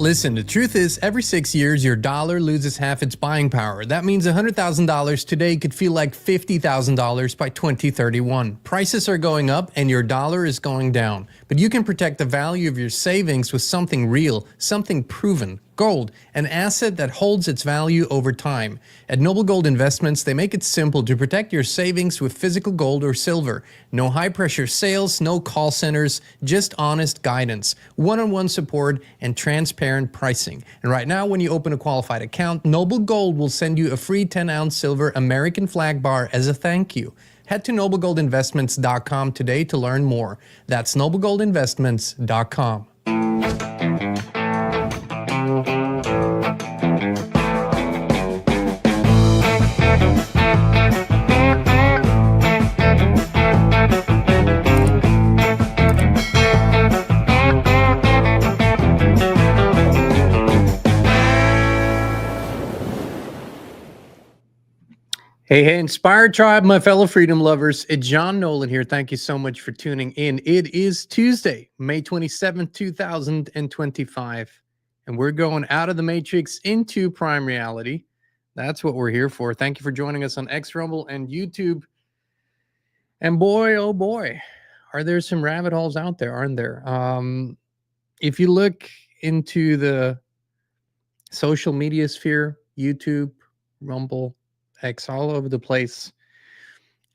Listen, the truth is, every 6 years, your dollar loses half its buying power. That means $100,000 today could feel like $50,000 by 2031. Prices are going up and your dollar is going down. But you can protect the value of your savings with something real, something proven. Gold, an asset that holds its value over time. At Noble Gold Investments, they make it simple to protect your savings with physical gold or silver. No high-pressure sales, no call centers, just honest guidance, one-on-one support, and transparent pricing. And right now, when you open a qualified account, Noble Gold will send you a free 10-ounce silver American flag bar as a thank you. Head to noblegoldinvestments.com today to learn more. That's noblegoldinvestments.com. Hey, Inspired Tribe, my fellow freedom lovers. It's John Nolan here. Thank you so much for tuning in. It is Tuesday, May 27th, 2025, and we're going out of the Matrix into Prime Reality. That's what we're here for. Thank you for joining us on X, Rumble, and YouTube. And boy, oh boy, are there some rabbit holes out there, aren't there? If you look into the social media sphere, YouTube, Rumble, X, all over the place,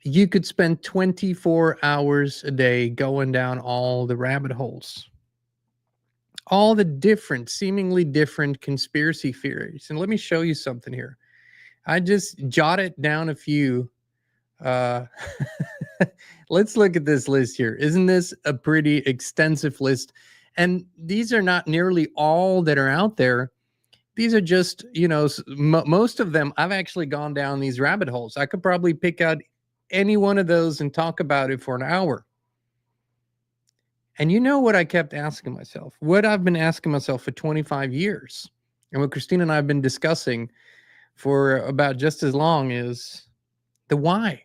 you could spend 24 hours a day going down all the rabbit holes, all the different, seemingly different conspiracy theories. And let me show you something here. I just jotted down a few. Let's look at this list here. Isn't this a pretty extensive list? And these are not nearly all that are out there. These are just, most of them, I've actually gone down these rabbit holes. I could probably pick out any one of those and talk about it for an hour. And you know what I kept asking myself? What I've been asking myself for 25 years, and what Christina and I have been discussing for about just as long, is the why.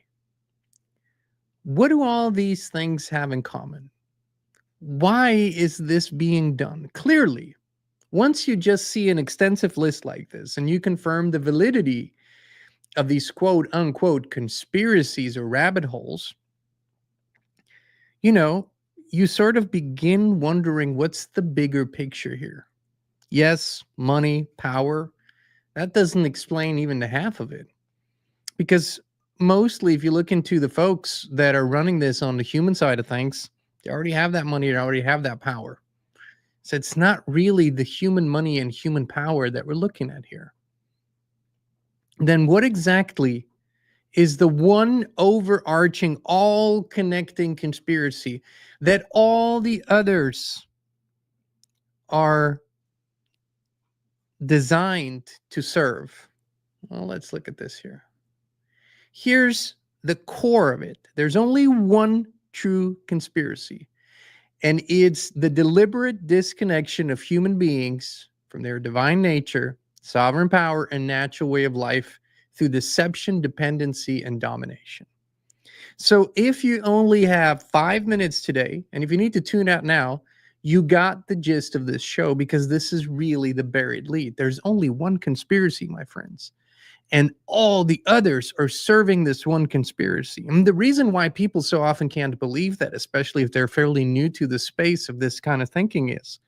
What do all these things have in common? Why is this being done? Clearly, once you just see an extensive list like this and you confirm the validity of these quote unquote conspiracies or rabbit holes, you sort of begin wondering, what's the bigger picture here? Yes, money, power, that doesn't explain even the half of it. Because mostly, if you look into the folks that are running this on the human side of things, they already have that money, they already have that power. So it's not really the human money and human power that we're looking at here. Then what exactly is the one overarching, all connecting conspiracy that all the others are designed to serve? Well, let's look at this here. Here's the core of it. There's only one true conspiracy. And it's the deliberate disconnection of human beings from their divine nature, sovereign power, and natural way of life through deception, dependency, and domination. So if you only have 5 minutes today, and if you need to tune out now, you got the gist of this show, because this is really the buried lead. There's only one conspiracy, my friends. And all the others are serving this one conspiracy. And the reason why people so often can't believe that, especially if they're fairly new to the space of this kind of thinking, is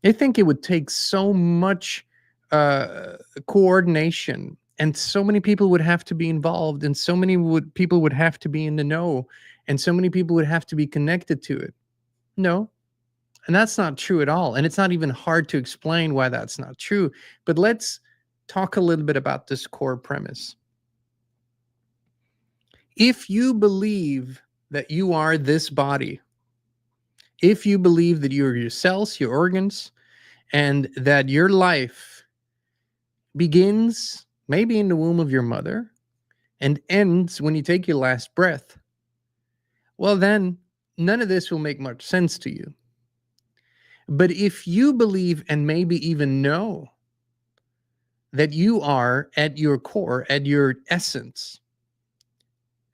they think it would take so much coordination, and so many people would have to be involved, and so many people would have to be in the know, and so many people would have to be connected to it. No. And that's not true at all. And it's not even hard to explain why that's not true. But let's talk a little bit about this core premise. If you believe that you are this body, if you believe that you are your cells, your organs, and that your life begins maybe in the womb of your mother and ends when you take your last breath, well, then none of this will make much sense to you. But if you believe and maybe even know that you are at your core, at your essence,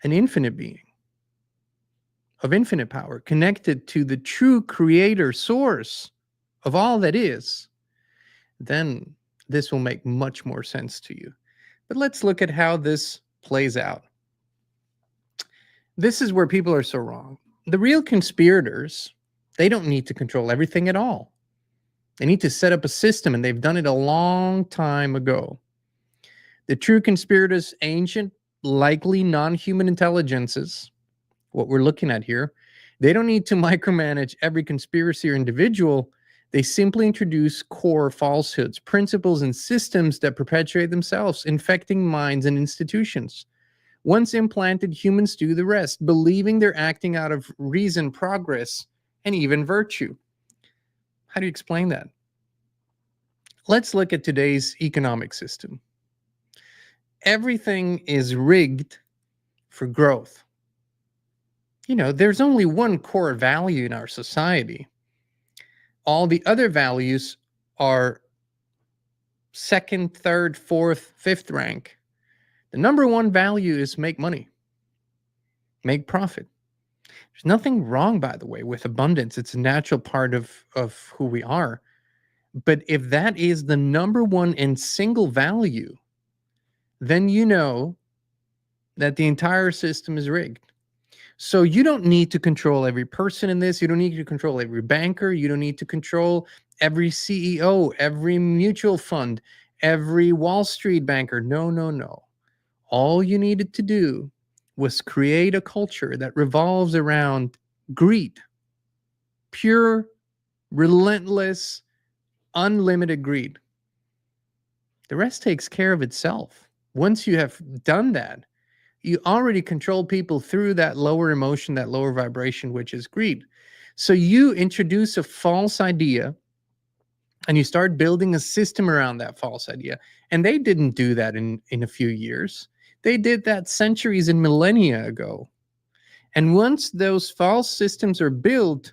an infinite being of infinite power, connected to the true creator source of all that is, then this will make much more sense to you. But let's look at how this plays out. This is where people are so wrong. The real conspirators, they don't need to control everything at all. They need to set up a system, and they've done it a long time ago. The true conspirators, ancient, likely non-human intelligences, what we're looking at here, they don't need to micromanage every conspiracy or individual. They simply introduce core falsehoods, principles, and systems that perpetuate themselves, infecting minds and institutions. Once implanted, humans do the rest, believing they're acting out of reason, progress, and even virtue. How do you explain that? Let's look at today's economic system. Everything is rigged for growth. You know, there's only one core value in our society. All the other values are second, third, fourth, fifth rank. The number one value is make money, make profit. There's nothing wrong, by the way, with abundance. It's a natural part of who we are. But if that is the number one and single value, then you know that the entire system is rigged. So you don't need to control every person in this. You don't need to control every banker. You don't need to control every CEO, every mutual fund, every Wall Street banker. No, no, no. All you needed to do was create a culture that revolves around greed, pure, relentless, unlimited greed. The rest takes care of itself. Once you have done that, you already control people through that lower emotion, that lower vibration, which is greed. So you introduce a false idea and you start building a system around that false idea. And they didn't do that in a few years. They did that centuries and millennia ago. And once those false systems are built,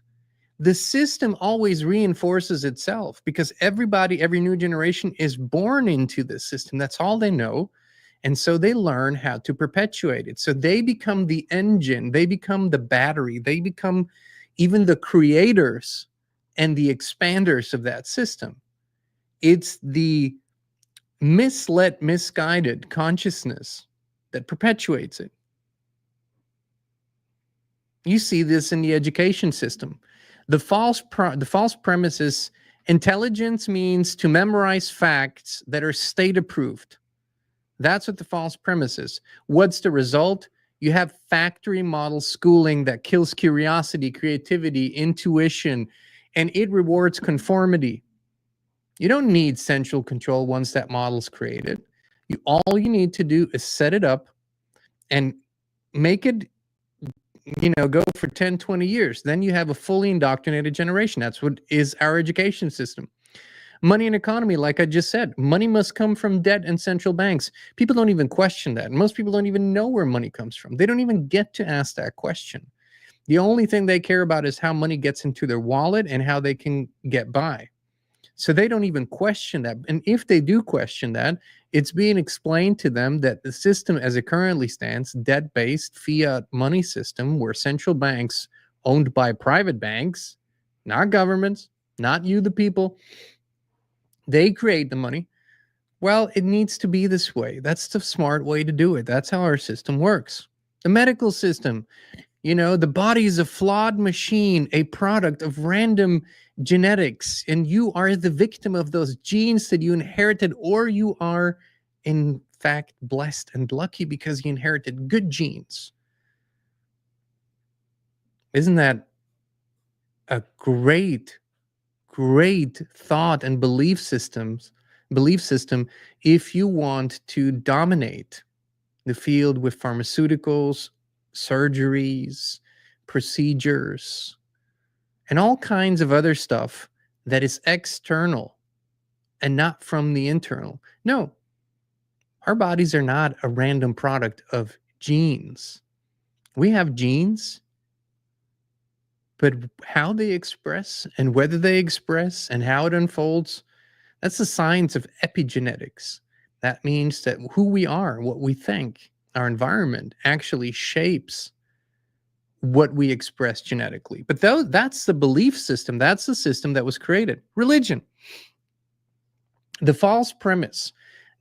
the system always reinforces itself because everybody, every new generation is born into this system. That's all they know. And so they learn how to perpetuate it. So they become the engine, they become the battery, they become even the creators and the expanders of that system. It's the misled, misguided consciousness that perpetuates it. You see this in the education system. The false premise is intelligence means to memorize facts that are state approved. That's what the false premise is. What's the result? You have factory model schooling that kills curiosity, creativity, intuition, and it rewards conformity. You don't need central control once that model's created. All you need to do is set it up and make it, go for 10, 20 years. Then you have a fully indoctrinated generation. That's what is our education system. Money and economy, like I just said, money must come from debt and central banks. People don't even question that. Most people don't even know where money comes from. They don't even get to ask that question. The only thing they care about is how money gets into their wallet and how they can get by. So they don't even question that. And if they do question that, it's being explained to them that the system as it currently stands, debt-based fiat money system where central banks owned by private banks, not governments, not you, the people, they create the money. Well, it needs to be this way. That's the smart way to do it. That's how our system works. The medical system, the body is a flawed machine, a product of random genetics, and you are the victim of those genes that you inherited, or you are, in fact, blessed and lucky because you inherited good genes. Isn't that a great thought and belief system if you want to dominate the field with pharmaceuticals, surgeries, procedures, and all kinds of other stuff that is external and not from the internal. No, our bodies are not a random product of genes. We have genes, but how they express and whether they express and how it unfolds, that's the science of epigenetics. That means that who we are, what we think, our environment actually shapes what we express genetically. But that's the belief system. That's the system that was created. Religion. The false premise: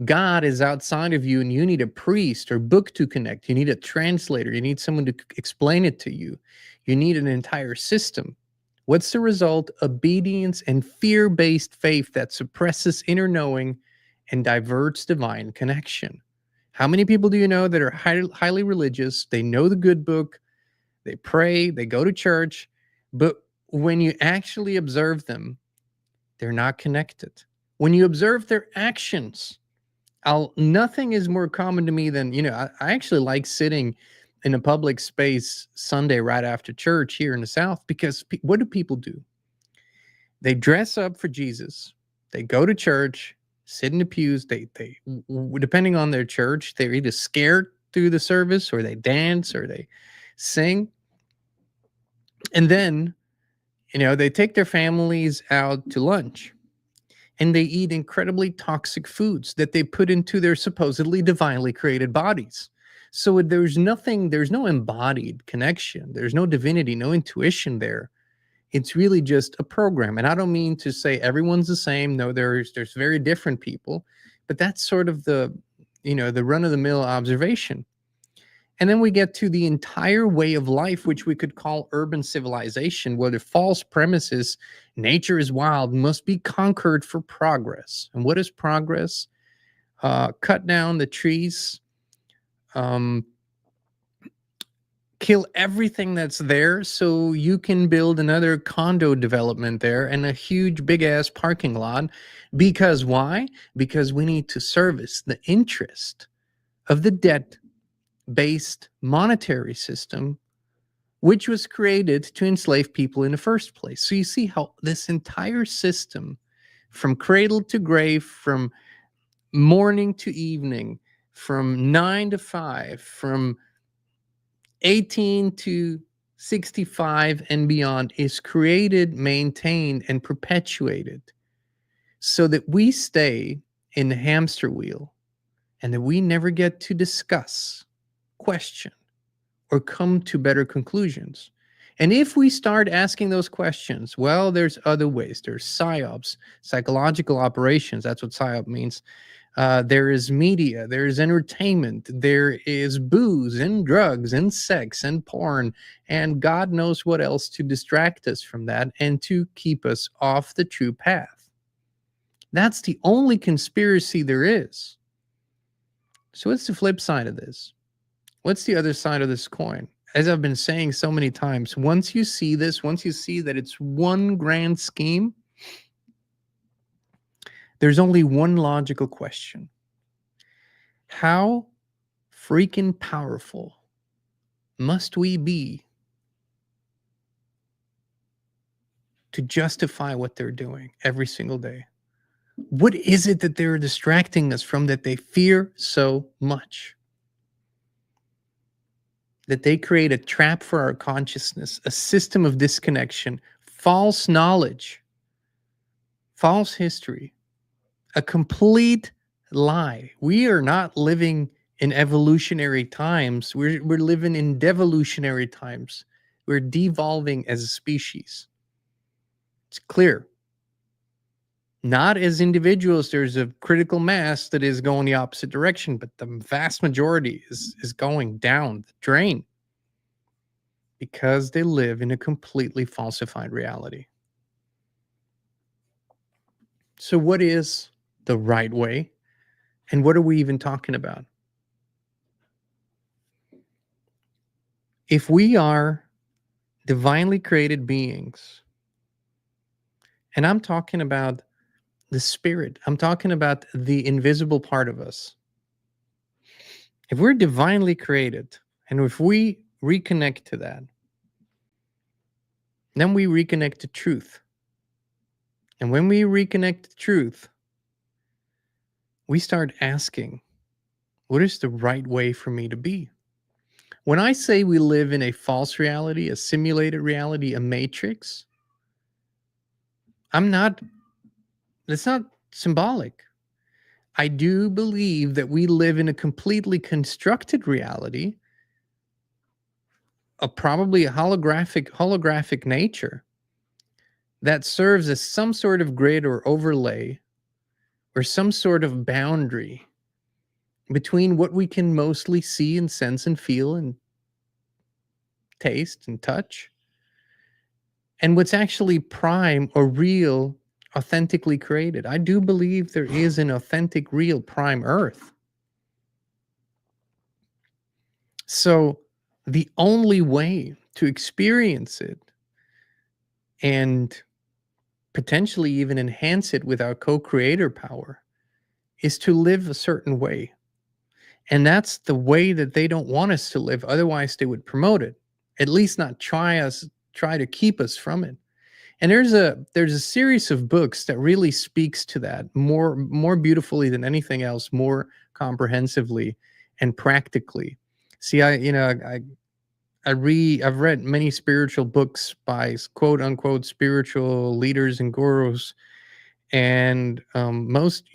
God is outside of you and you need a priest or book to connect. You need a translator. You need someone to explain it to you. You need an entire system. What's the result? Obedience and fear-based faith that suppresses inner knowing and diverts divine connection. How many people do you know that are highly religious? They know the good book, they pray, they go to church, but when you actually observe them, they're not connected. When you observe their actions, nothing is more common to me than, I actually like sitting in a public space Sunday right after church here in the South, because what do people do? They dress up for Jesus. They go to church, sit in the pews. Depending on their church, they're either scared through the service, or they dance, or they sing. And then, they take their families out to lunch, and they eat incredibly toxic foods that they put into their supposedly divinely created bodies. So there's no embodied connection. There's no divinity, no intuition there. It's really just a program. And I don't mean to say everyone's the same. No, there's very different people, but that's sort of the run-of-the-mill observation. And then we get to the entire way of life, which we could call urban civilization, where the false premise is nature is wild, must be conquered for progress. And what is progress? Cut down the trees, kill everything that's there so you can build another condo development there and a huge big ass parking lot. Because why? Because we need to service the interest of the debt-based monetary system, which was created to enslave people in the first place. So you see how this entire system, from cradle to grave, from morning to evening, from 9 to 5, from 18 to 65 and beyond, is created, maintained, and perpetuated so that we stay in the hamster wheel, and that we never get to discuss, question, or come to better conclusions. And if we start asking those questions, well, there's other ways. There's psyops, psychological operations. That's what psyop means. There is media, there is entertainment, there is booze and drugs and sex and porn, and God knows what else to distract us from that and to keep us off the true path. That's the only conspiracy there is. So what's the flip side of this? What's the other side of this coin? As I've been saying so many times, once you see this, once you see that it's one grand scheme, there's only one logical question. How freaking powerful must we be to justify what they're doing every single day? What is it that they're distracting us from that they fear so much? That they create a trap for our consciousness, a system of disconnection, false knowledge, false history, a complete lie. We are not living in evolutionary times. We're living in devolutionary times. We're devolving as a species. It's clear. Not as individuals, there's a critical mass that is going the opposite direction, but the vast majority is going down the drain because they live in a completely falsified reality. So what is the right way? And what are we even talking about? If we are divinely created beings, and I'm talking about the spirit, I'm talking about the invisible part of us. If we're divinely created, and if we reconnect to that, then we reconnect to truth. And when we reconnect to truth, we start asking, what is the right way for me to be? When I say we live in a false reality, a simulated reality, a matrix, it's not symbolic. I do believe that we live in a completely constructed reality, probably a holographic nature that serves as some sort of grid or overlay or some sort of boundary between what we can mostly see and sense and feel and taste and touch and what's actually prime or real, authentically created. I do believe there is an authentic, real prime earth. So the only way to experience it and potentially even enhance it with our co-creator power is to live a certain way. And that's the way that they don't want us to live. Otherwise, they would promote it. At least not try to keep us from it. And there's a series of books that really speaks to that more beautifully than anything else, more comprehensively and practically. See, I've read many spiritual books by quote unquote spiritual leaders and gurus, and most,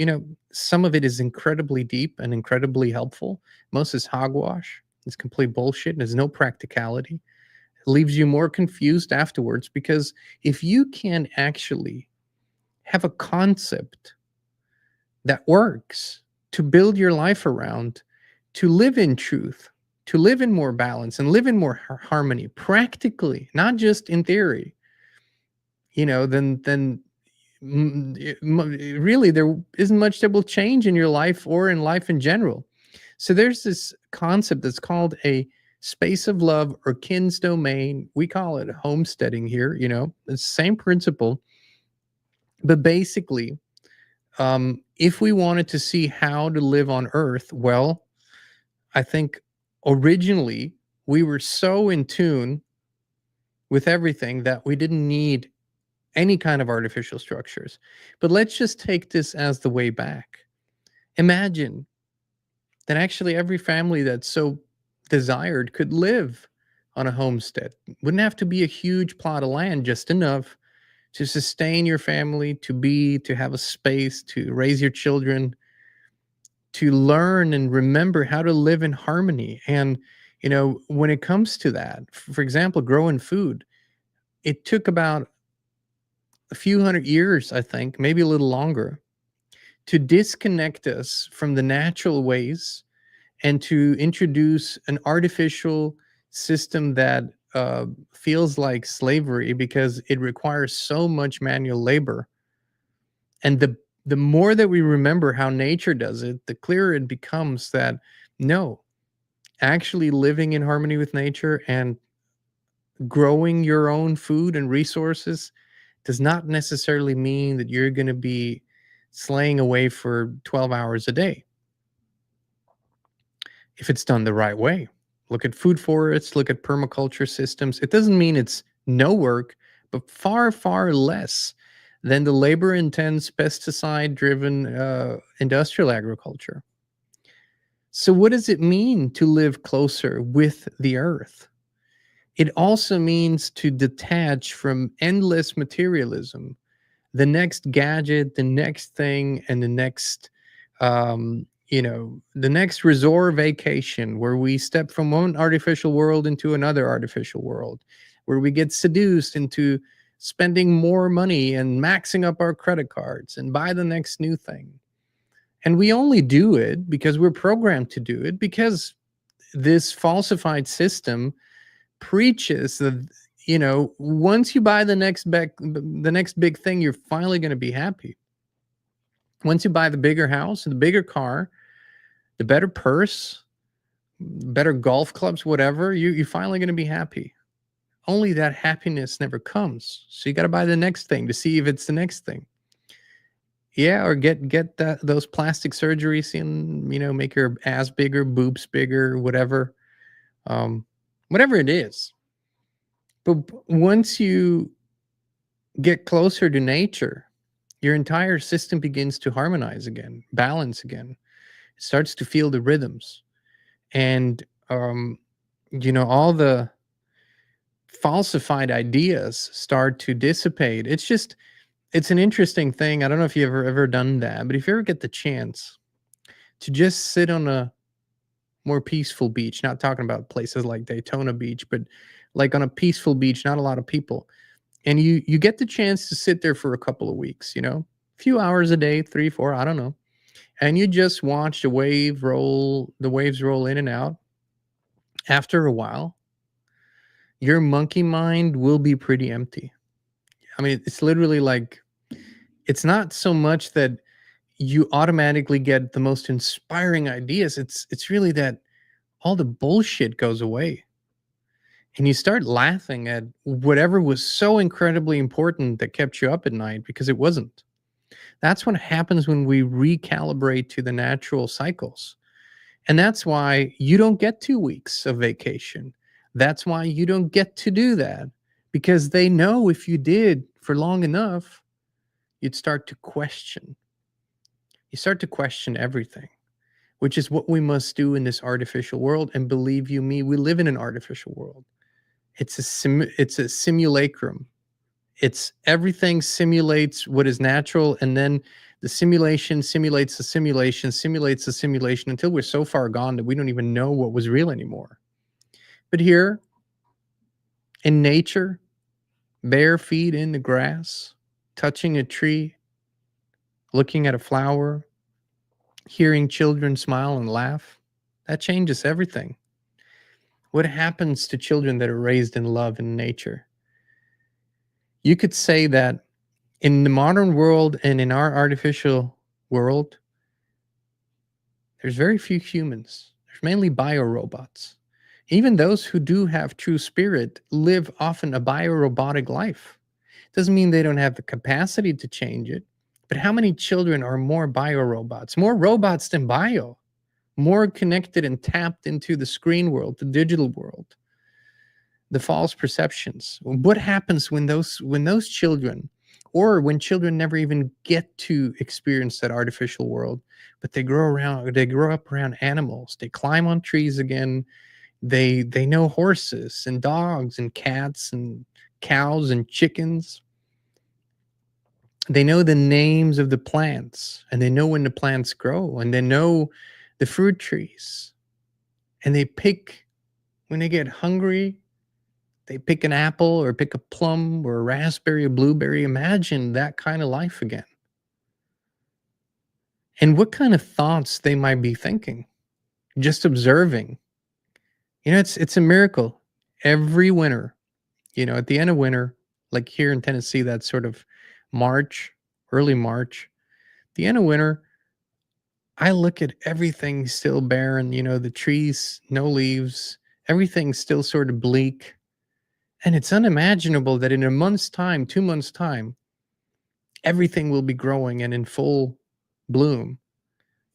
some of it is incredibly deep and incredibly helpful. Most is hogwash. It's complete bullshit. And there's no practicality. It leaves you more confused afterwards, because if you can actually have a concept that works to build your life around, to live in truth, to live in more balance and live in more harmony practically, not just in theory, then really there isn't much that will change in your life or in life in general. So there's this concept that's called a space of love or kin's domain. We call it homesteading here, it's the same principle. But basically, if we wanted to see how to live on Earth, well, I think originally we were so in tune with everything that we didn't need any kind of artificial structures. But let's just take this as the way back. Imagine that actually every family that so desired could live on a homestead. Wouldn't have to be a huge plot of land, just enough to sustain your family, to have a space to raise your children, to learn and remember how to live in harmony. And when it comes to that, for example, growing food, it took about a few hundred years, I think, maybe a little longer, to disconnect us from the natural ways and to introduce an artificial system that feels like slavery, because it requires so much manual labor. And the more that we remember how nature does it, the clearer it becomes that no, actually living in harmony with nature and growing your own food and resources does not necessarily mean that you're going to be slaying away for 12 hours a day if it's done the right way. Look at food forests, look at permaculture systems. It doesn't mean it's no work, but far, far less than the labor-intense, pesticide-driven industrial agriculture. So what does it mean to live closer with the earth? It also means to detach from endless materialism, the next gadget, the next thing, and the next the next resort vacation, where we step from one artificial world into another artificial world, where we get seduced into spending more money and maxing up our credit cards and buy the next new thing. And we only do it because we're programmed to do it, because this falsified system preaches that once you buy the next big thing, you're finally going to be happy. Once you buy the bigger house, the bigger car, the better purse, better golf clubs, whatever, you're finally going to be happy. Only that happiness never comes. So you got to buy the next thing to see if it's the next thing. Yeah, or get those plastic surgeries and make your ass bigger, boobs bigger, whatever, whatever it is. But once you get closer to nature, your entire system begins to harmonize again, balance again. It starts to feel the rhythms, and all the falsified ideas start to dissipate. It's an interesting thing. I don't know if you've ever done that, but if you ever get the chance to just sit on a more peaceful beach, not talking about places like Daytona Beach, but like on a peaceful beach, not a lot of people, and you get the chance to sit there for a couple of weeks, few hours a day, 3, 4, I don't know. And you just watch the waves roll in and out. After a while, your monkey mind will be pretty empty. I mean, it's literally like, it's not so much that you automatically get the most inspiring ideas. It's really that all the bullshit goes away. And you start laughing at whatever was so incredibly important that kept you up at night because it wasn't. That's what happens when we recalibrate to the natural cycles. And that's why you don't get 2 weeks of vacation. That's why you don't get to do that, because they know if you did for long enough, you'd start to question. You start to question everything, which is what we must do in this artificial world. And believe you me, we live in an artificial world. It's a simulacrum. It's everything simulates what is natural, and then the simulation simulates the simulation simulates the simulation until we're so far gone that we don't even know what was real anymore. But here in nature, bare feet in the grass, touching a tree, looking at a flower, hearing children smile and laugh, that changes everything. What happens to children that are raised in love and nature? You could say that in the modern world and in our artificial world, there's very few humans. There's mainly biorobots. Even those who do have true spirit live often a biorobotic life. Doesn't mean they don't have the capacity to change it, but how many children are more biorobots? More robots than bio, more connected and tapped into the screen world, the digital world, the false perceptions. What happens when those children, or when children never even get to experience that artificial world, but they grow up around animals, they climb on trees again, they know horses and dogs and cats and cows and chickens. They know the names of the plants, and they know when the plants grow, and they know the fruit trees, and they pick when they get hungry. They pick an apple or pick a plum or a raspberry or blueberry. Imagine that kind of life again. And what kind of thoughts they might be thinking, just observing. It's a miracle. Every winter, at the end of winter, like here in Tennessee, that's sort of March, early March, the end of winter, I look at everything still barren, the trees, no leaves, everything's still sort of bleak. And it's unimaginable that in a month's time, 2 months' time, everything will be growing and in full bloom.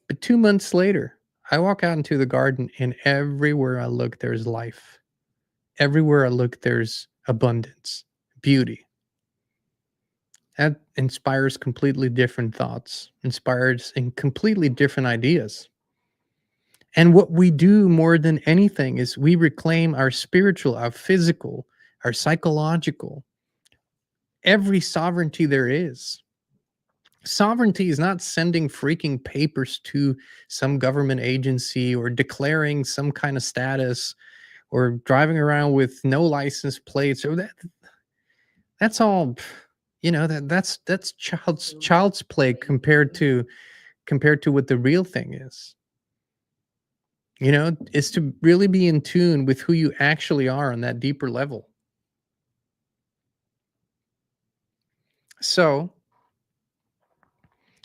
But 2 months later, I walk out into the garden, and everywhere I look, there's life. Everywhere I look, there's abundance, beauty. That inspires completely different thoughts, inspires in completely different ideas. And what we do more than anything is we reclaim our spiritual, our physical, our psychological, every sovereignty there is. Sovereignty is not sending freaking papers to some government agency or declaring some kind of status or driving around with no license plates, or that's all, that's child's play compared to what the real thing is. Is to really be in tune with who you actually are on that deeper level. So,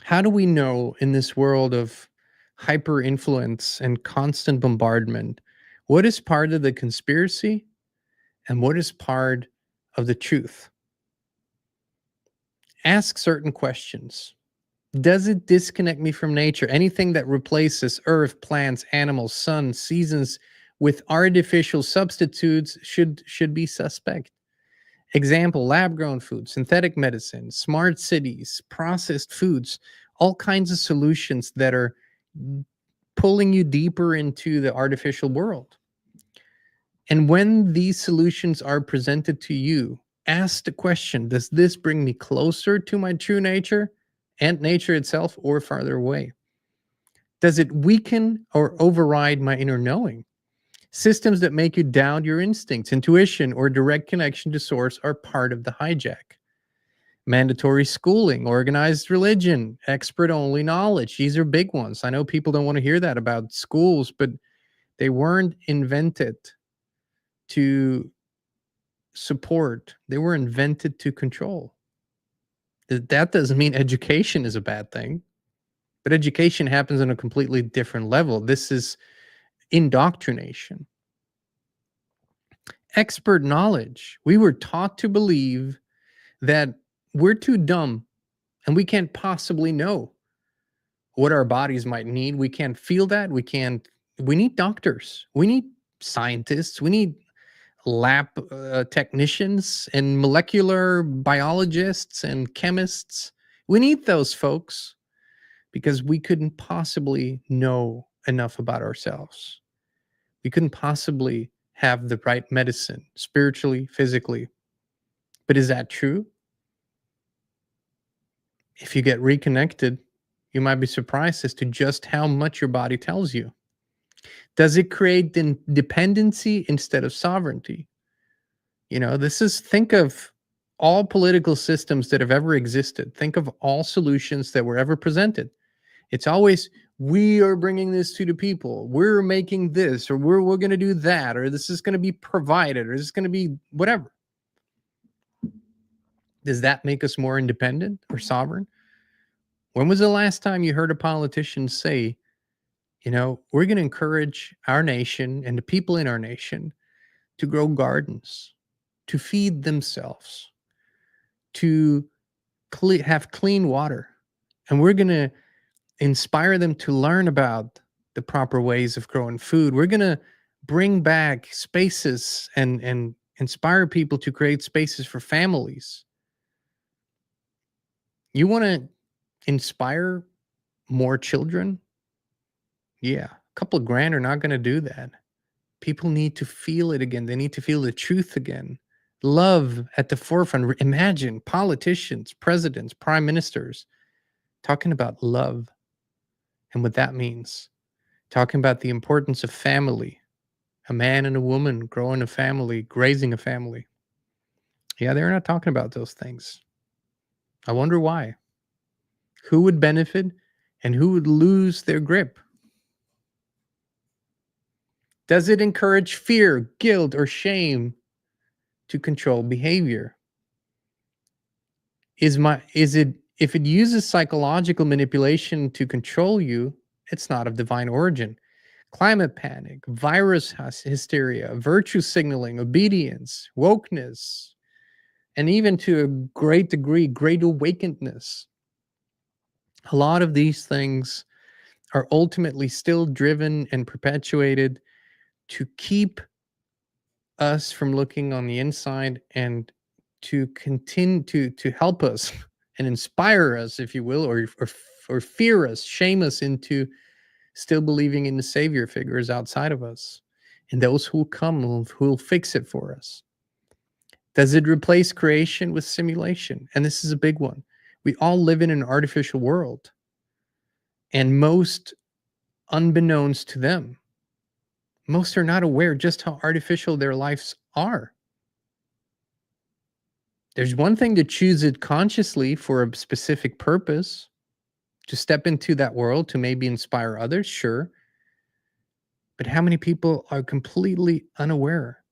how do we know in this world of hyper influence and constant bombardment what is part of the conspiracy and what is part of the truth? Ask certain questions. Does it disconnect me from nature? Anything that replaces earth, plants, animals, sun, seasons with artificial substitutes should be suspect. Example, lab-grown food, synthetic medicine, smart cities, processed foods, all kinds of solutions that are pulling you deeper into the artificial world. And when these solutions are presented to you, ask the question, does this bring me closer to my true nature and nature itself, or farther away? Does it weaken or override my inner knowing? Systems that make you doubt your instincts, intuition, or direct connection to source are part of the hijack. mandatory schooling, organized religion, expert only knowledge. These are big ones. I know people don't want to hear that about schools, but they weren't invented to support, they were invented to control. That doesn't mean education is a bad thing, but education happens on a completely different level. This is indoctrination. Expert knowledge. We were taught to believe that we're too dumb and we can't possibly know what our bodies might need. We can't feel that. We need doctors. We need scientists. We need lab technicians and molecular biologists and chemists. We need those folks because we couldn't possibly know enough about ourselves. We couldn't possibly have the right medicine, spiritually, physically. But is that true? If you get reconnected, you might be surprised as to just how much your body tells you. Does it create dependency instead of sovereignty? Think of all political systems that have ever existed. Think of all solutions that were ever presented. It's always, we are bringing this to the people. We're making this, or we're going to do that, or this is going to be provided, or this is going to be whatever. Does that make us more independent or sovereign? When was the last time you heard a politician say, we're going to encourage our nation and the people in our nation to grow gardens, to feed themselves, to have clean water, and we're going to inspire them to learn about the proper ways of growing food. We're going to bring back spaces and inspire people to create spaces for families. You want to inspire more children? Yeah, a couple of grand are not going to do that. People need to feel it again. They need to feel the truth again. Love at the forefront. Imagine politicians, presidents, prime ministers talking about love and what that means. Talking about the importance of family, a man and a woman growing a family, raising a family. Yeah, they're not talking about those things. I wonder why. Who would benefit and who would lose their grip? Does it encourage fear, guilt, or shame to control behavior? If it uses psychological manipulation to control you, it's not of divine origin. Climate panic, virus hysteria, virtue signaling, obedience, wokeness, and even to a great degree, great awakenedness. A lot of these things are ultimately still driven and perpetuated to keep us from looking on the inside and to continue to help us and inspire us, if you will, or fear us, shame us into still believing in the savior figures outside of us and those who will come, who will fix it for us. Does it replace creation with simulation? And this is a big one. We all live in an artificial world, and most, unbeknownst to them, most are not aware just how artificial their lives are. There's one thing to choose it consciously for a specific purpose, to step into that world, to maybe inspire others, sure. But how many people are completely unaware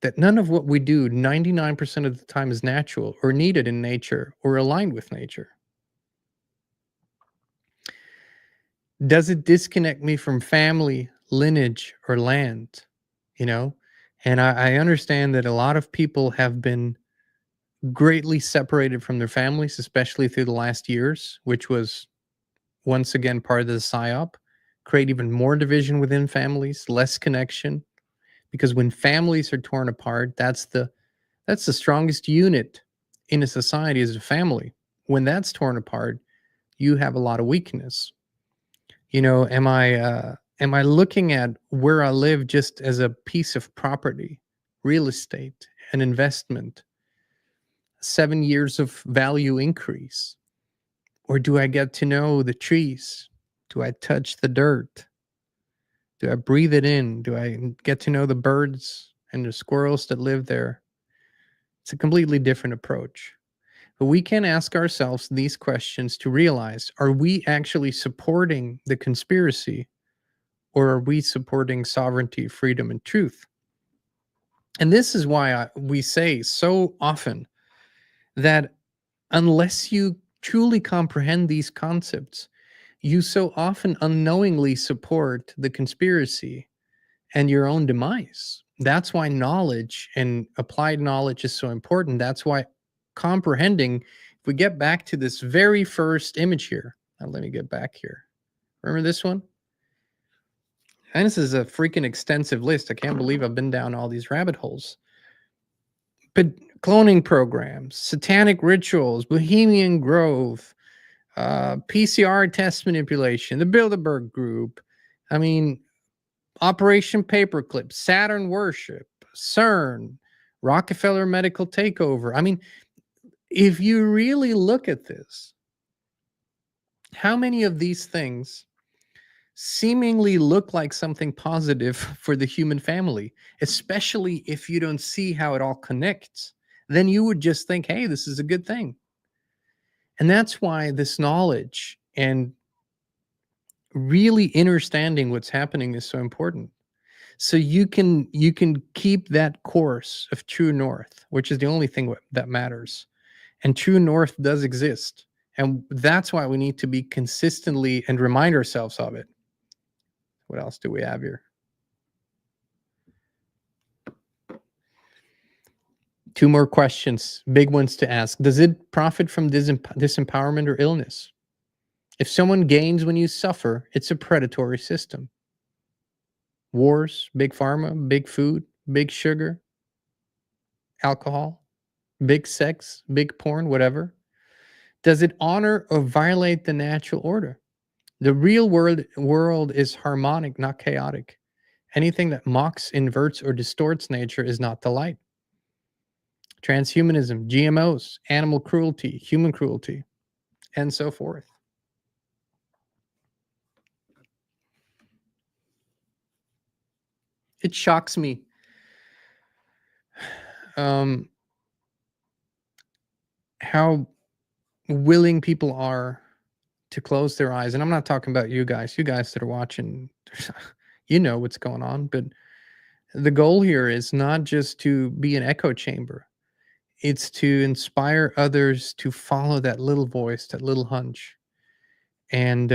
that none of what we do 99% of the time is natural or needed in nature or aligned with nature? Does it disconnect me from family, lineage, or land? And I understand that a lot of people have been greatly separated from their families, especially through the last years, which was once again part of the psyop, create even more division within families, less connection. Because when families are torn apart, that's the strongest unit in a society, is a family. When that's torn apart, you have a lot of weakness. Am I looking at where I live just as a piece of property, real estate, an investment, 7 years of value increase? Or do I get to know the trees? Do I touch the dirt? Do I breathe it in? Do I get to know the birds and the squirrels that live there? It's a completely different approach. But we can ask ourselves these questions to realize, are we actually supporting the conspiracy, or are we supporting sovereignty, freedom, and truth? And this is why we say so often that unless you truly comprehend these concepts, you so often unknowingly support the conspiracy and your own demise. That's why knowledge and applied knowledge is so important. That's why comprehending, if we get back to this very first image here, let me get back here. Remember this one? And this is a freaking extensive list. I can't believe I've been down all these rabbit holes. But cloning programs, satanic rituals, Bohemian Grove, PCR test manipulation, the Bilderberg Group. I mean, Operation Paperclip, Saturn worship, CERN, Rockefeller medical takeover. I mean, if you really look at this, how many of these things seemingly look like something positive for the human family, especially if you don't see how it all connects? Then you would just think, hey, this is a good thing. And that's why this knowledge and really understanding what's happening is so important. So you can keep that course of true north, which is the only thing that matters. And true north does exist. And that's why we need to be consistently and remind ourselves of it. What else do we have here? Two more questions, big ones to ask. Does it profit from disempowerment or illness? If someone gains when you suffer, it's a predatory system. Wars, big pharma, big food, big sugar, alcohol, big sex, big porn, whatever. Does it honor or violate the natural order? The real world is harmonic, not chaotic. Anything that mocks, inverts, or distorts nature is not the light. Transhumanism, GMOs, animal cruelty, human cruelty, and so forth. It shocks me how willing people are to close their eyes. And I'm not talking about you guys that are watching, you know what's going on. But the goal here is not just to be an echo chamber. It's to inspire others to follow that little voice, that little hunch, and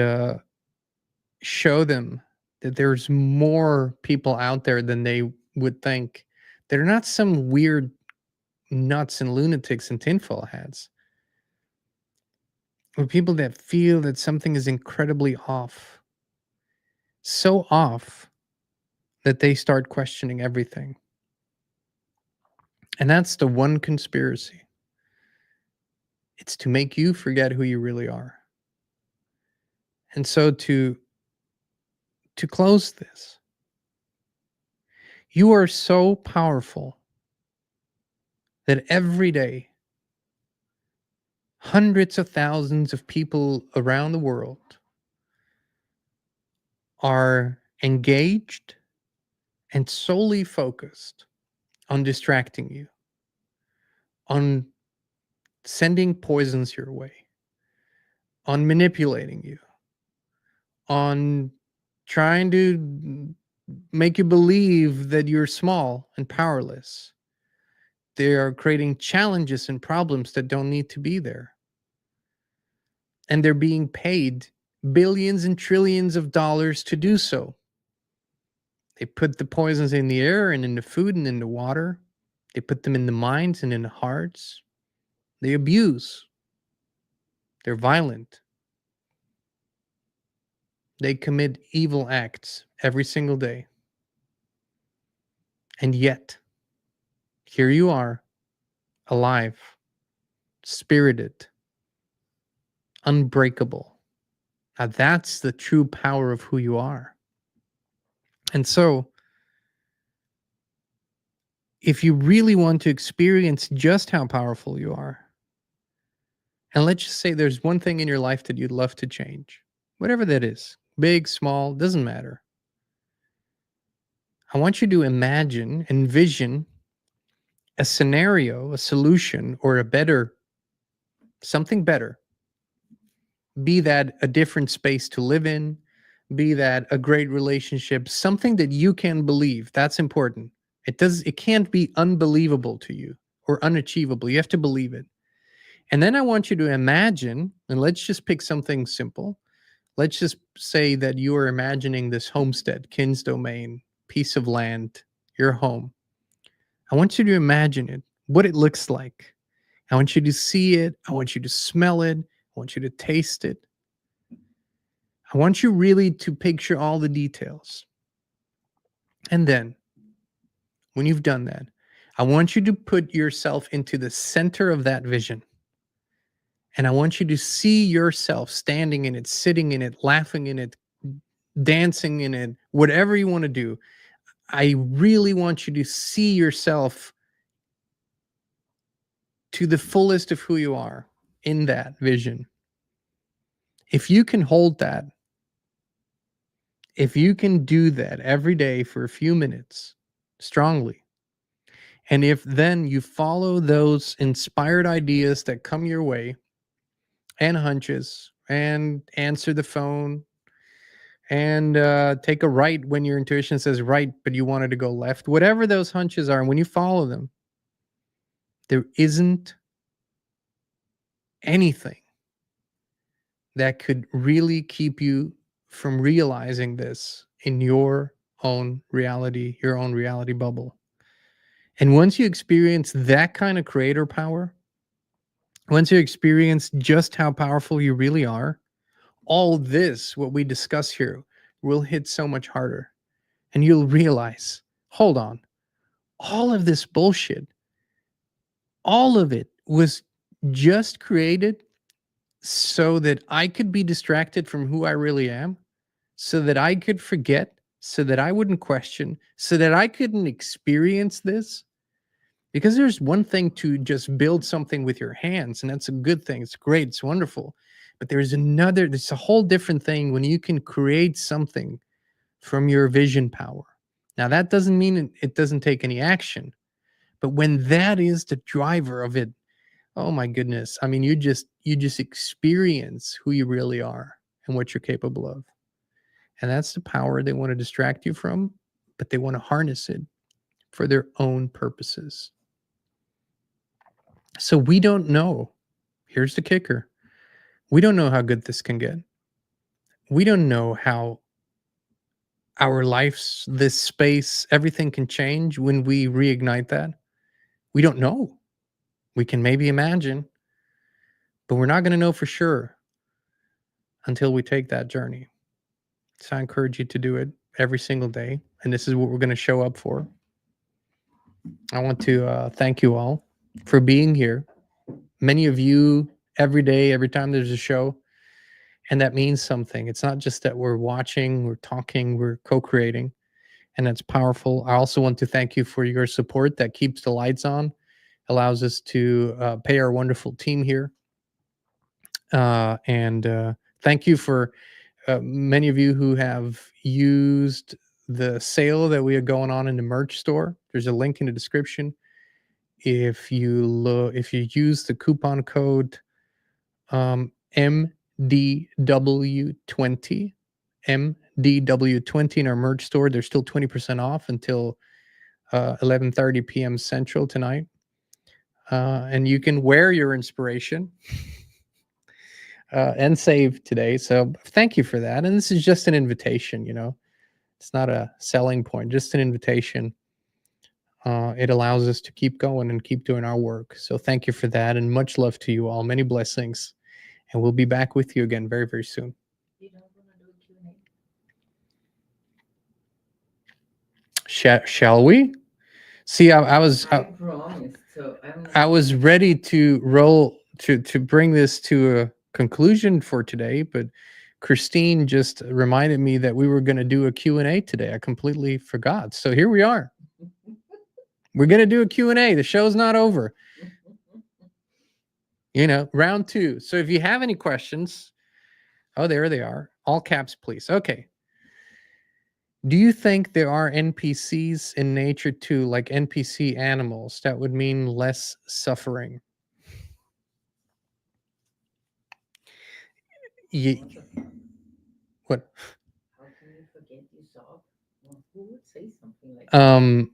show them that there's more people out there than they would think. They're not some weird nuts and lunatics and tinfoil hats. Or people that feel that something is incredibly off. So off that they start questioning everything. And that's the one conspiracy. It's to make you forget who you really are. And so to close this, you are so powerful that every day, hundreds of thousands of people around the world are engaged and solely focused on distracting you, on sending poisons your way, on manipulating you, on trying to make you believe that you're small and powerless. They are creating challenges and problems that don't need to be there. And they're being paid billions and trillions of dollars to do so. They put the poisons in the air and in the food and in the water. They put them in the minds and in the hearts. They abuse. They're violent. They commit evil acts every single day. And yet, here you are, alive, spirited, unbreakable. Now that's the true power of who you are. And so, if you really want to experience just how powerful you are, and let's just say there's one thing in your life that you'd love to change, whatever that is, big, small, doesn't matter. I want you to envision a scenario, a solution, or a better something better. Be that a different space to live in, be that a great relationship, something that you can believe. That's important. It can't be unbelievable to you or unachievable. You have to believe it. And then I want you to imagine, and let's just pick something simple. Let's just say that you are imagining this homestead, Kin's domain, piece of land, your home. I want you to imagine it, what it looks like. I want you to see it. I want you to smell it. I want you to taste it. I want you really to picture all the details. And then, when you've done that, I want you to put yourself into the center of that vision. And I want you to see yourself standing in it, sitting in it, laughing in it, dancing in it, whatever you want to do. I really want you to see yourself to the fullest of who you are in that vision. If you can hold that, if you can do that every day for a few minutes strongly, and if then you follow those inspired ideas that come your way and hunches and answer the phone and take a right when your intuition says right, but you wanted to go left, whatever those hunches are, and when you follow them, there isn't anything that could really keep you from realizing this in your own reality bubble. And once you experience that kind of creator power, once you experience just how powerful you really are, all this, what we discuss here, will hit so much harder. And you'll realize, hold on, all of this bullshit, all of it was just created so that I could be distracted from who I really am, so that I could forget, so that I wouldn't question, so that I couldn't experience this. Because there's one thing to just build something with your hands, and that's a good thing. It's great, it's wonderful. But there's a whole different thing when you can create something from your vision power. Now, that doesn't mean it doesn't take any action. But when that is the driver of it, oh my goodness. I mean, you just experience who you really are and what you're capable of. And that's the power they want to distract you from, but they want to harness it for their own purposes. So we don't know. Here's the kicker. We don't know how good this can get. We don't know how our lives, this space, everything can change when we reignite that. We don't know. We can maybe imagine, but we're not going to know for sure until we take that journey. So I encourage you to do it every single day. And this is what we're going to show up for. I want to thank you all for being here. Many of you every day, every time there's a show. And that means something. It's not just that we're watching, we're talking, we're co-creating. And that's powerful. I also want to thank you for your support that keeps the lights on, allows us to pay our wonderful team here. And thank you for many of you who have used the sale that we are going on in the merch store. There's a link in the description. If you use the coupon code MDW20 in our merch store, there's still 20% off until 11:30 p.m. Central tonight. And you can wear your inspiration and save today. So thank you for that. And this is just an invitation, it's not a selling point, just an invitation. It allows us to keep going and keep doing our work. So thank you for that, and much love to you all. Many blessings. And we'll be back with you again very, very soon. You don't want to do a Q&A? Shall we? See, I was ready to roll to bring this to a conclusion for today, but Christine just reminded me that we were going to do a Q&A today. I completely forgot. So here we are. We're going to do a Q&A. The show's not over. Round two. So if you have any questions, there they are. All caps, please. Okay. Do you think there are NPCs in nature too, like NPC animals, that would mean less suffering? Ye- what? How can you forget you saw? Well, who would say something like that? Um.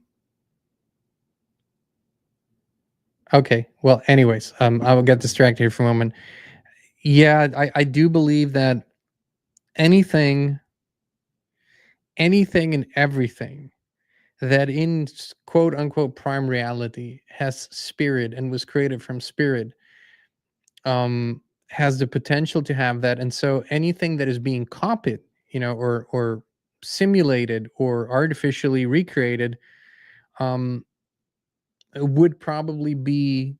Okay. Well, anyways, I will get distracted here for a moment. Yeah, I do believe that anything, anything and everything that in quote unquote prime reality has spirit and was created from spirit, um, has the potential to have that. And so anything that is being copied, or simulated or artificially recreated, um, would probably be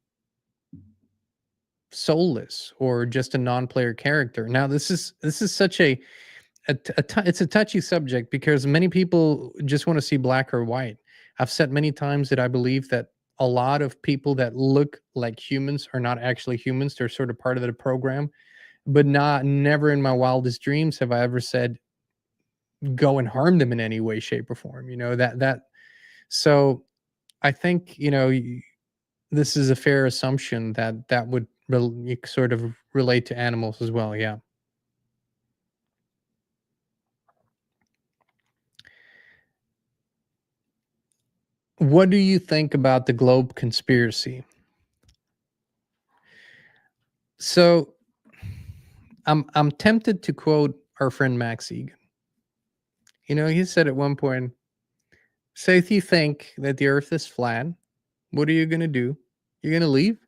soulless or just a non-player character. Now, this is such it's a touchy subject because many people just want to see black or white. I've said many times that I believe that a lot of people that look like humans are not actually humans. They're sort of part of the program, but not never in my wildest dreams have I ever said go and harm them in any way, shape, or form. That. So I think this is a fair assumption that that would sort of relate to animals as well. Yeah. What do you think about the globe conspiracy? So I'm tempted to quote our friend Max Egan. He said at one point, "Say if you think that the Earth is flat, what are you gonna do? You're gonna leave.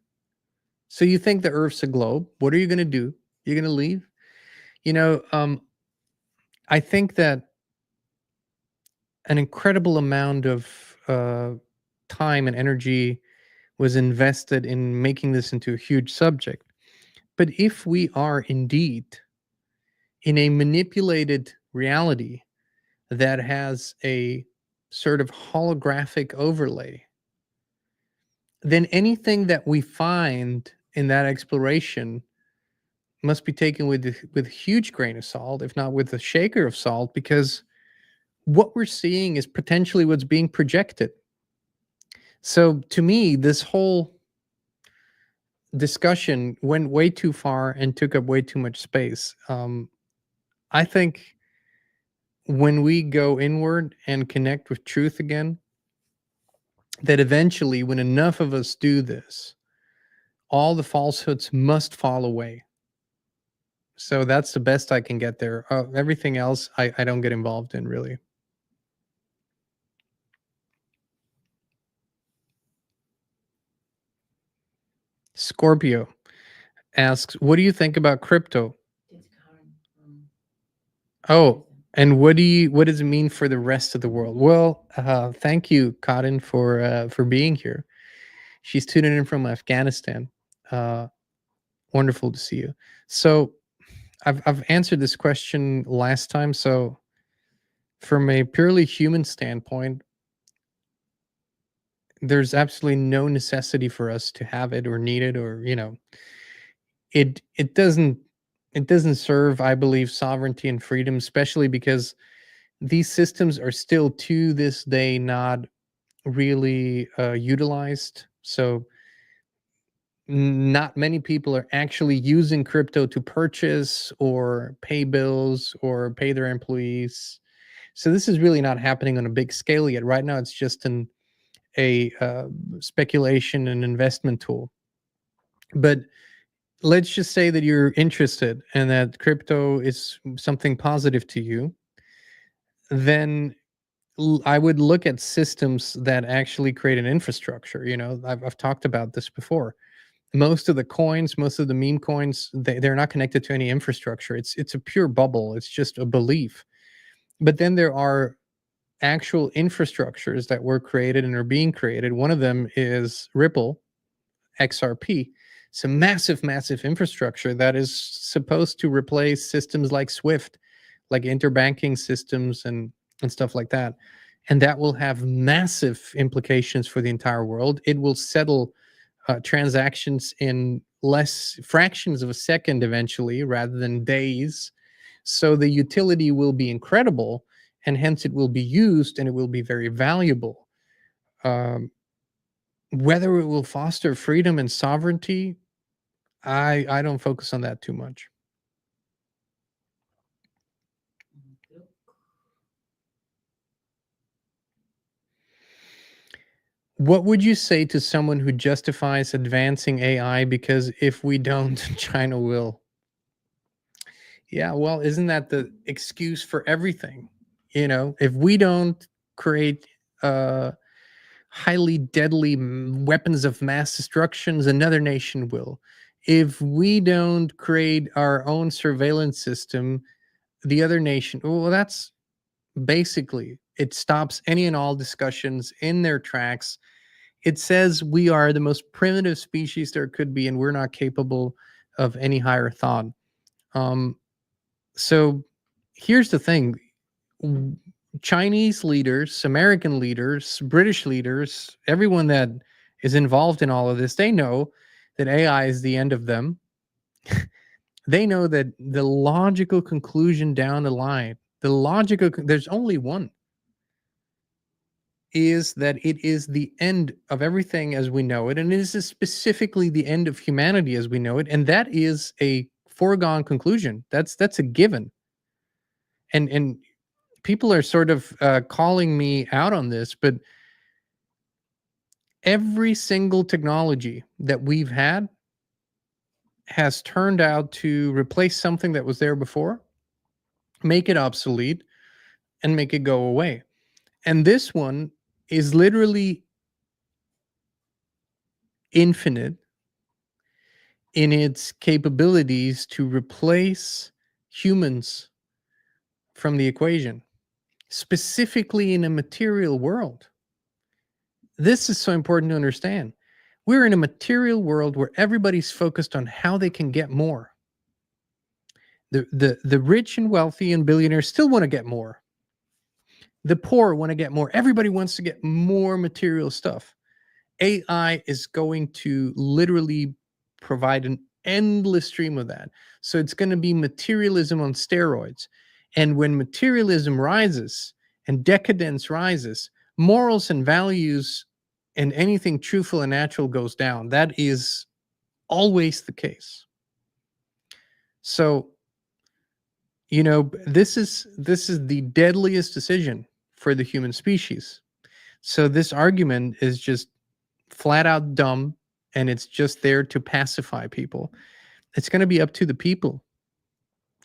So you think the Earth's a globe? What are you gonna do? You're gonna leave." You know, um, I think that an incredible amount of time and energy was invested in making this into a huge subject. But if we are indeed in a manipulated reality that has a sort of holographic overlay, then anything that we find in that exploration must be taken with huge grain of salt, if not with a shaker of salt, because what we're seeing is potentially what's being projected. So to me, this whole discussion went way too far and took up way too much space. I think when we go inward and connect with truth again, that eventually, when enough of us do this, all the falsehoods must fall away. So that's the best I can get there. Everything else, I don't get involved in really. Scorpio asks, "What do you think about crypto?" This current Oh, person. and what does it mean for the rest of the world? Well, thank you, Cotton, for being here. She's tuning in from Afghanistan. Uh, Wonderful to see you. So I've answered this question last time. So from a purely human standpoint, there's absolutely no necessity for us to have it or need it, or it doesn't serve, I believe, sovereignty and freedom, especially because these systems are still to this day not really utilized. So not many people are actually using crypto to purchase or pay bills or pay their employees. So this is really not happening on a big scale yet. Right now, it's just a speculation and investment tool. But let's just say that you're interested and that crypto is something positive to you, then I would look at systems that actually create an infrastructure. I've talked about this before. Most of the coins, most of the meme coins, they're not connected to any infrastructure. It's a pure bubble. It's just a belief. But then there are actual infrastructures that were created and are being created. One of them is Ripple XRP. It's a massive, massive infrastructure that is supposed to replace systems like Swift, like interbanking systems and stuff like that. And that will have massive implications for the entire world. It will settle transactions in less fractions of a second eventually rather than days. So the utility will be incredible, and hence it will be used and it will be very valuable. Um, Whether it will foster freedom and sovereignty, I don't focus on that too much. What would you say to someone who justifies advancing AI because if we don't, China will? Yeah, well, isn't that the excuse for everything? If we don't create highly deadly weapons of mass destructions, another nation will. If we don't create our own surveillance system, the other nation, well, that's basically it stops any and all discussions in their tracks. It says we are the most primitive species there could be, and we're not capable of any higher thought. Um, so here's the thing: Chinese leaders, American leaders, British leaders, everyone that is involved in all of this, they know that AI is the end of them. They know that the logical conclusion down the line, there's only one, is that it is the end of everything as we know it, and it is specifically the end of humanity as we know it, and that is a foregone conclusion. That's a given. And people are sort of calling me out on this, but every single technology that we've had has turned out to replace something that was there before, make it obsolete, and make it go away. And this one is literally infinite in its capabilities to replace humans from the equation, specifically in a material world. This is so important to understand. We're in a material world where everybody's focused on how they can get more. The rich and wealthy and billionaires still want to get more. The poor want to get more. Everybody wants to get more material stuff. AI is going to literally provide an endless stream of that. So it's going to be materialism on steroids. And when materialism rises and decadence rises, morals and values and anything truthful and natural goes down. That is always the case. So, this is the deadliest decision for the human species. So this argument is just flat out dumb, and it's just there to pacify people. It's going to be up to the people.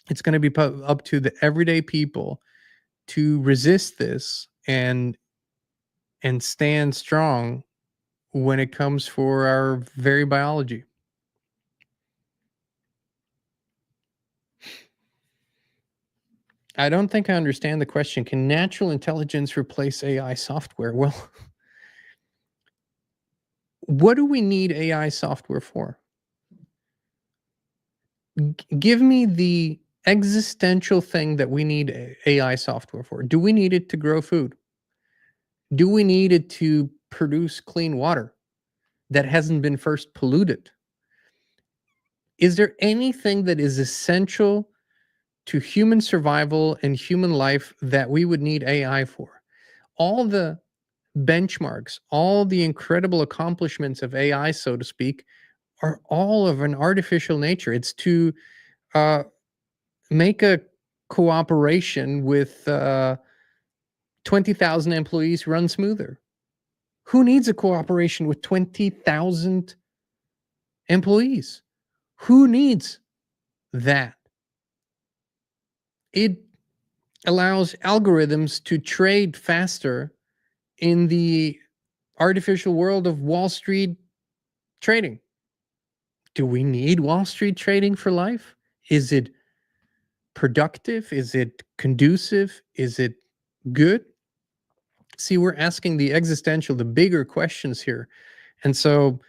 It's going to be up to the everyday people to resist this and stand strong when it comes for our very biology. I don't think I understand the question. Can natural intelligence replace AI software? Well, what do we need AI software for? Give me the existential thing that we need AI software for. Do we need it to grow food? Do we need it to produce clean water that hasn't been first polluted? Is there anything that is essential to human survival and human life that we would need AI for? All the benchmarks, all the incredible accomplishments of AI, so to speak, are all of an artificial nature. It's to make a cooperation with 20,000 employees run smoother. Who needs a cooperation with 20,000 employees? Who needs that? It allows algorithms to trade faster in the artificial world of Wall Street trading. Do we need Wall Street trading for life? Is it productive? Is it conducive? Is it good? See, we're asking the existential, the bigger questions here. And so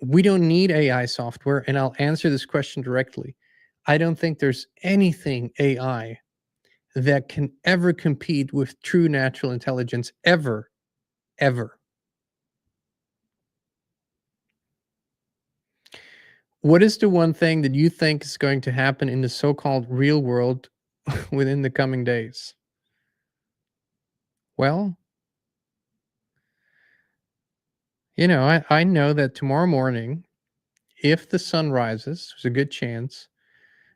we don't need AI software. And I'll answer this question directly. I don't think there's anything AI that can ever compete with true natural intelligence, ever, ever. What is the one thing that you think is going to happen in the so-called real world within the coming days? Well, I know that tomorrow morning, if the sun rises, there's a good chance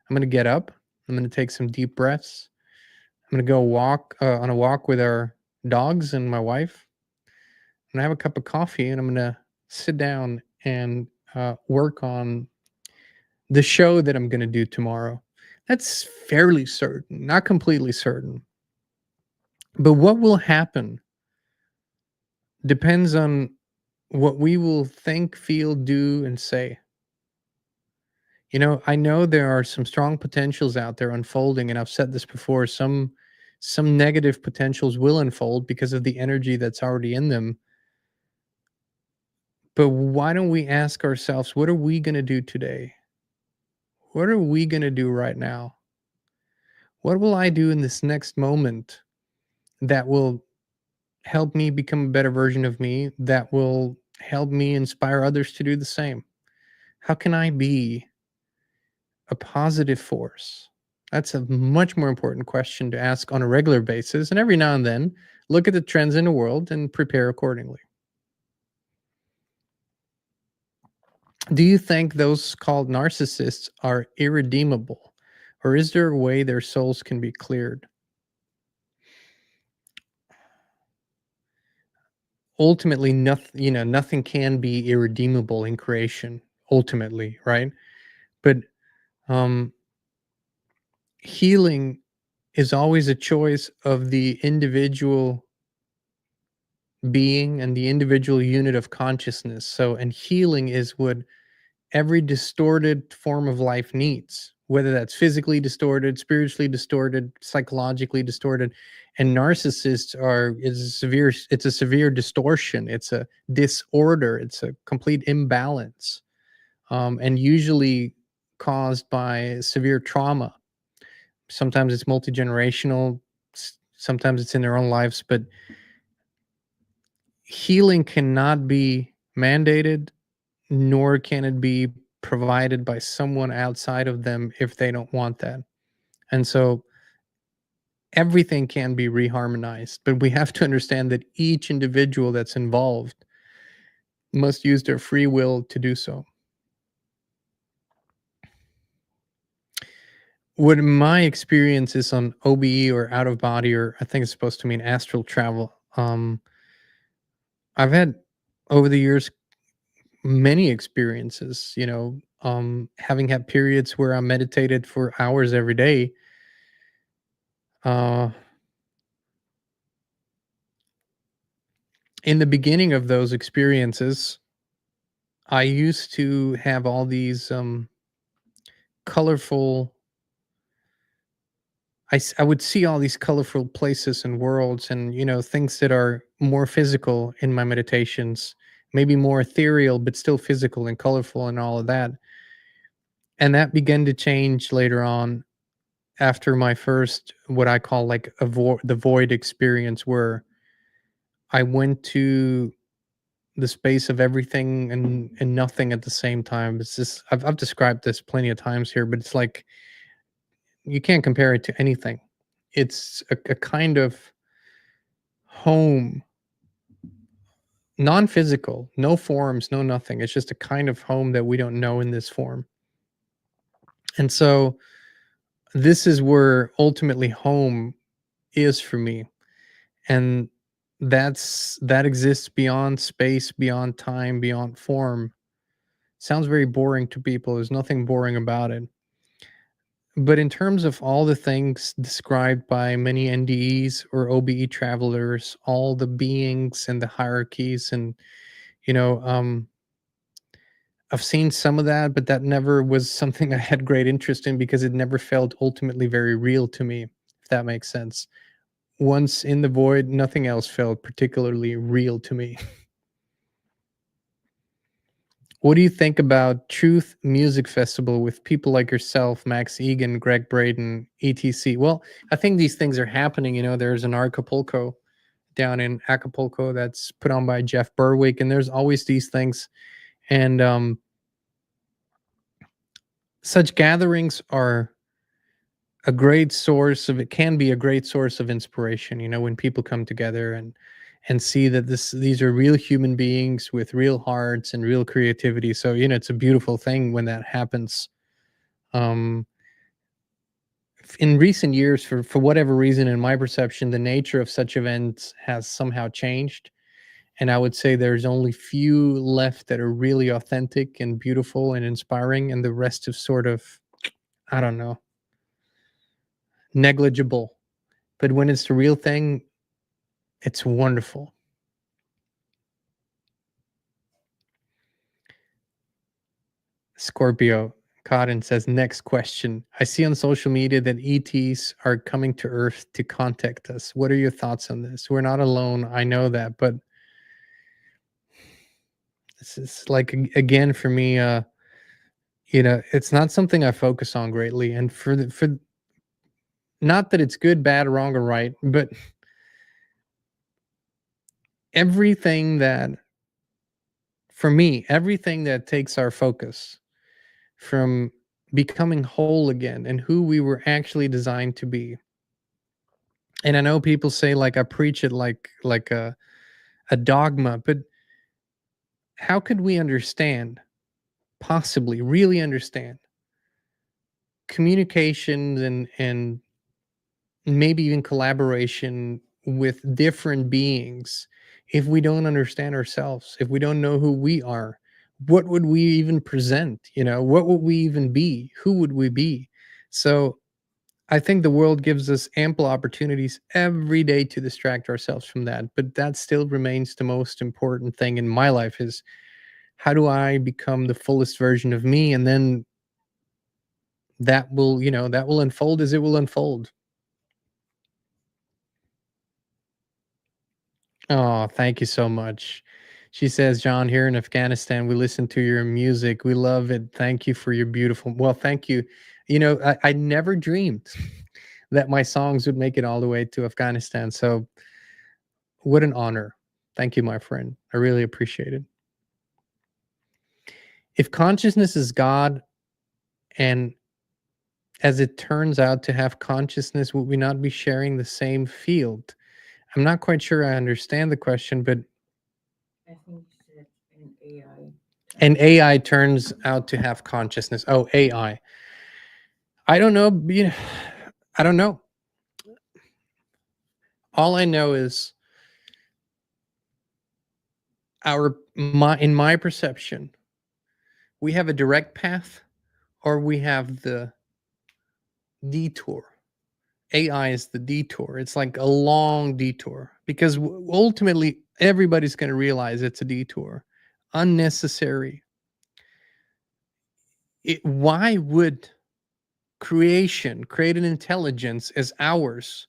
I'm going to get up. I'm going to take some deep breaths. I'm going to go walk on a walk with our dogs and my wife. gonna have a cup of coffee, and I'm gonna sit down and work on the show that I'm gonna do tomorrow. That's fairly certain, not completely certain. But what will happen depends on what we will think, feel, do, and say. I know there are some strong potentials out there unfolding, and I've said this before. Some negative potentials will unfold because of the energy that's already in them. But why don't we ask ourselves, what are we going to do today? What are we going to do right now? What will I do in this next moment that will help me become a better version of me, that will help me inspire others to do the same? How can I be a positive force? That's a much more important question to ask on a regular basis. And every now and then, look at the trends in the world and prepare accordingly. Do you think those called narcissists are irredeemable? Or is there a way their souls can be cleared? Ultimately, nothing can be irredeemable in creation, ultimately, right? But um, healing is always a choice of the individual being and the individual unit of consciousness. So, and healing is what every distorted form of life needs, whether that's physically distorted, spiritually distorted, psychologically distorted. And narcissists it's a severe distortion, it's a disorder, it's a complete imbalance, and usually caused by severe trauma. Sometimes it's multi-generational, sometimes it's in their own lives, but healing cannot be mandated, nor can it be provided by someone outside of them if they don't want that. And so everything can be reharmonized, but we have to understand that each individual that's involved must use their free will to do so. What my experience is on OBE, or out of body, or I think it's supposed to mean astral travel. I've had over the years many experiences, having had periods where I meditated for hours every day. Uh, in the beginning of those experiences, I used to have all these colorful. I would see all these colorful places and worlds, and things that are more physical in my meditations, maybe more ethereal, but still physical and colorful and all of that. And that began to change later on after my first, what I call like the void experience, where I went to the space of everything and nothing at the same time. It's just, I've described this plenty of times here, but it's like you can't compare it to anything. It's a kind of home, non-physical, no forms, no nothing. It's just a kind of home that we don't know in this form. And so this is where ultimately home is for me. And that exists beyond space, beyond time, beyond form. Sounds very boring to people. There's nothing boring about it. But in terms of all the things described by many NDEs or OBE travelers, all the beings and the hierarchies, and you know, um, I've seen some of that, but that never was something I had great interest in because it never felt ultimately very real to me, if that makes sense. Once in the void, nothing else felt particularly real to me. What do you think about Truth Music Festival with people like yourself, Max Egan, Greg Braden, etc? Well, I think these things are happening. There's an Acapulco down in Acapulco that's put on by Jeff Berwick, and there's always these things. And such gatherings are it can be a great source of inspiration, when people come together and see that these are real human beings with real hearts and real creativity. So it's a beautiful thing when that happens. um in recent years, for whatever reason, in my perception, the nature of such events has somehow changed, And I would say there's only few left that are really authentic and beautiful and inspiring, and the rest is sort of, I don't know, negligible. But when it's the real thing, it's wonderful. Scorpio Cotton says, next question. I see on social media that ETs are coming to Earth to contact us. What are your thoughts on this? We're not alone. I know that, but this is like, again, for me, it's not something I focus on greatly. And for not that it's good, bad, wrong, or right, but everything that, for me, everything that takes our focus from becoming whole again and who we were actually designed to be. And I know people say, like, I preach it like a dogma, but how could we understand, possibly really understand communications and maybe even collaboration with different beings if we don't understand ourselves, if we don't know who we are? What would we even present? What would we even be? Who would we be? So I think the world gives us ample opportunities every day to distract ourselves from that, but that still remains the most important thing in my life: is how do I become the fullest version of me? And then that will unfold as it will unfold. Oh, thank you so much. She says, John, here in Afghanistan, we listen to your music. We love it. Thank you for your beautiful. Well, thank you. I never dreamed that my songs would make it all the way to Afghanistan. So, what an honor. Thank you, my friend. I really appreciate it. If consciousness is God, and as it turns out to have consciousness, would we not be sharing the same field? I'm not quite sure I understand the question, but I think you said an AI. an AI turns out to have consciousness. Oh, AI. I don't know. I don't know. All I know is in my perception, we have a direct path, or we have the detour. AI is the detour. It's like a long detour, because ultimately everybody's going to realize it's a detour, unnecessary. Why would creation create an intelligence as ours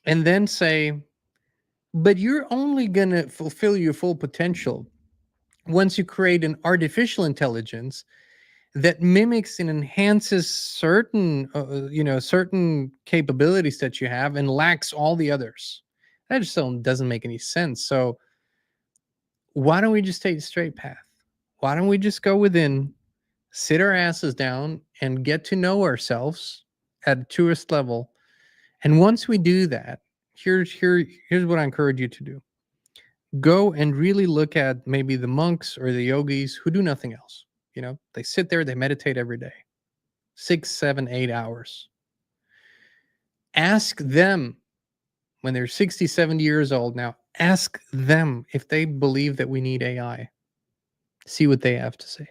and then say, but you're only going to fulfill your full potential once you create an artificial intelligence that mimics and enhances certain capabilities that you have and lacks all the others? That just doesn't make any sense. So why don't we just take the straight path? Why don't we just go within, sit our asses down, and get to know ourselves at a truest level? And once we do that, here's what I encourage you to do. Go and really look at maybe the monks or the yogis who do nothing else. They sit there, they meditate every day, 6, 7, 8 hours. Ask them, when they're 60, 70 years old now, ask them if they believe that we need AI. See what they have to say.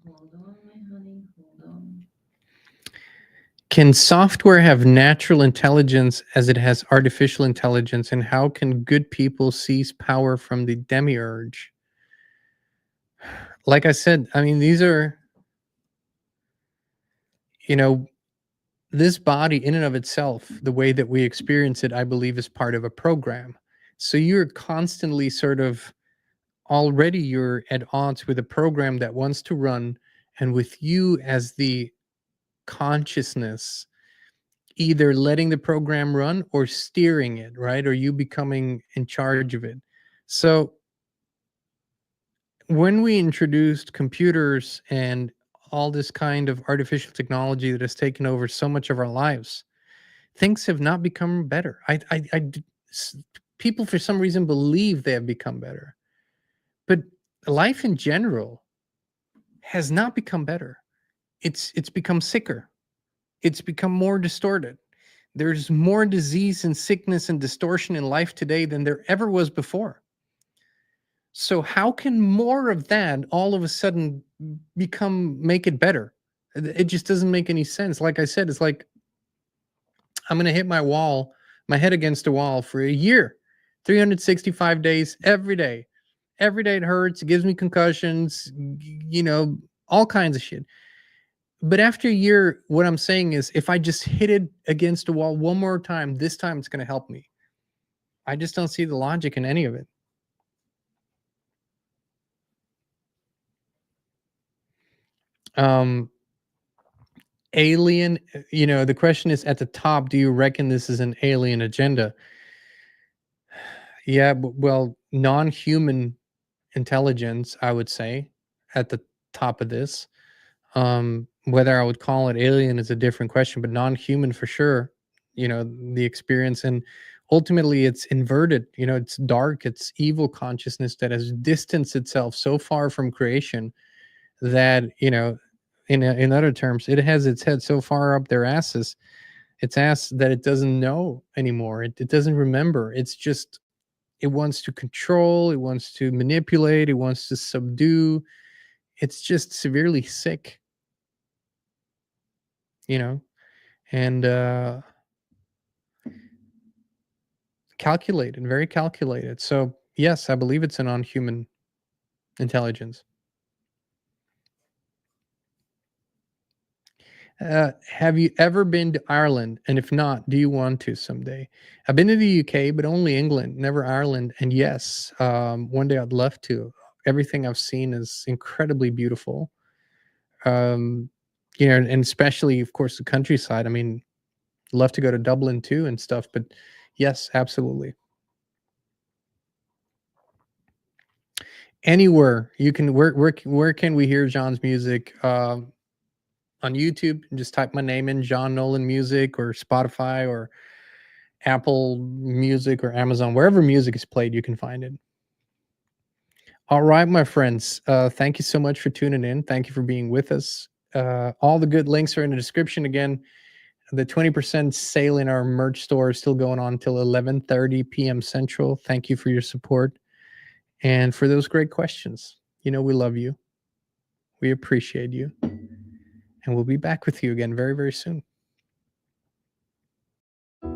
Hold on, my honey. Hold on. Can software have natural intelligence as it has artificial intelligence? And how can good people seize power from the demiurge? Like I said, I mean, these are, this body in and of itself, the way that we experience it, I believe, is part of a program. So you're constantly you're at odds with a program that wants to run, and with you as the consciousness either letting the program run or steering it, right? Or you becoming in charge of it. So when we introduced computers and all this kind of artificial technology that has taken over so much of our lives, things have not become better. People for some reason believe they have become better, but life in general has not become better. It's become sicker. It's become more distorted. There's more disease and sickness and distortion in life today than there ever was before. So how can more of that all of a sudden make it better? It just doesn't make any sense. Like I said, it's like I'm going to hit my head against a wall for a year, 365 days, every day. Every day it hurts. It gives me concussions, all kinds of shit. But after a year, what I'm saying is if I just hit it against a wall one more time, this time it's going to help me. I just don't see the logic in any of it. Alien, the question is at the top, do you reckon this is an alien agenda? Yeah, well, non-human intelligence, I would say, at the top of this. Whether I would call it alien is a different question, but non-human for sure. The experience, and ultimately it's inverted. It's dark, it's evil consciousness that has distanced itself so far from creation that in other terms, it has its head so far up their asses, its ass, that it doesn't know anymore. It doesn't remember. It's just, it wants to control, it wants to manipulate, it wants to subdue. It's just severely sick, and calculated, very calculated. So yes, I believe it's a non-human intelligence. Have you ever been to Ireland? And if not, do you want to someday? I've been to the UK, but only England, never Ireland. And yes, one day I'd love to. Everything I've seen is incredibly beautiful. And especially, of course, the countryside. I mean, love to go to Dublin too and stuff. But yes, absolutely. Anywhere you can, where can we hear John's music? On YouTube, and just type my name in, John Nolan Music, or Spotify, or Apple Music, or Amazon, wherever music is played, you can find it. All right, my friends, thank you so much for tuning in. Thank you for being with us. All the good links are in the description. Again, the 20% sale in our merch store is still going on until 11:30 p.m. Central. Thank you for your support and for those great questions. We love you. We appreciate you. And we'll be back with you again very, very soon.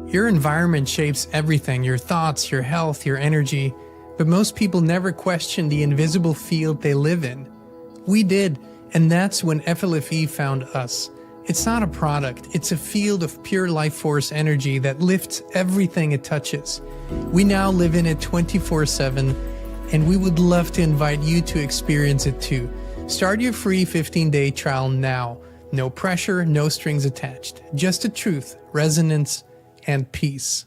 Your environment shapes everything, your thoughts, your health, your energy. But most people never question the invisible field they live in. We did, and that's when FLFE found us. It's not a product, it's a field of pure life force energy that lifts everything it touches. We now live in it 24/7, and we would love to invite you to experience it too. Start your free 15-day trial now. No pressure, no strings attached. Just the truth, resonance, and peace.